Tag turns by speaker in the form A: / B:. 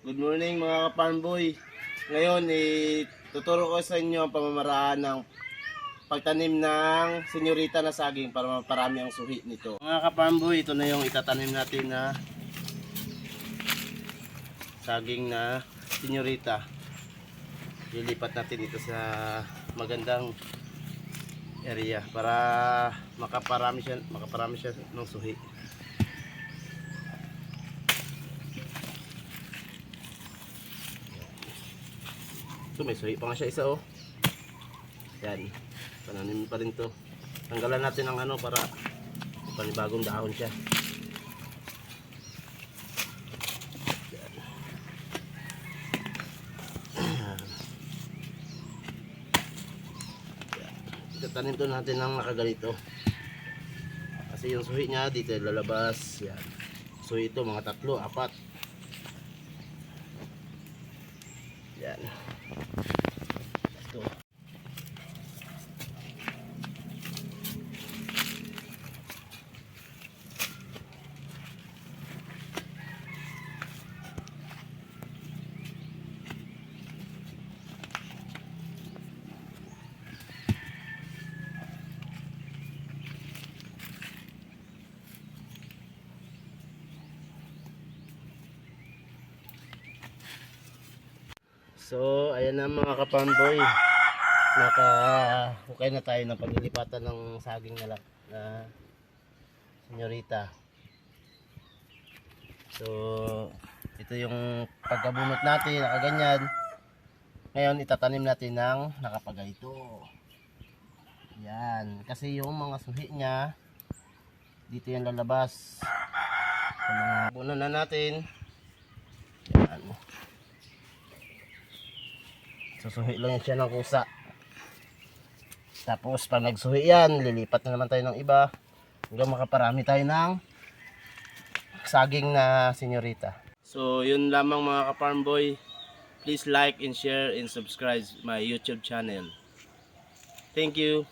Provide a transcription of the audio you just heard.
A: Good morning mga ka-farm boy. Ngayon tuturo ko sa inyo ang pamamaraan ng pagtanim ng senyorita na saging para maparami ang suhi nito. Mga ka-farm boy, ito na yung itatanim natin na saging na senyorita. Lilipat natin ito sa magandang area para makaparami siya ng suhi. So may suhi pa nga siya isa oh. Yan. Pananim pa rin to. Tanggalan natin ang ano para panibagong dahon siya. Yan. Tatanim to natin ng nakaganito. Kasi yung suhi niya dito lalabas. Yan. Suhi ito mga 3, 4. Yan. Ito. So, ayan na mga ka-farmboy. Naka-hukay na tayo ng paglilipatan ng saging na senyorita. So, ito yung pagkabunot natin, nakaganyan. Ngayon, itatanim natin ng nakapaganito. Yan. Kasi yung mga suhi niya, dito yan lalabas. So, mga buno na natin. Yan. Susuhi lang siya ng kusa. Tapos pag nagsuhi yan, lilipat na naman tayo ng iba hanggang makaparami tayo ng saging na senyorita. So yun lamang mga ka-farm boy. Please like and share and subscribe my YouTube channel. Thank you.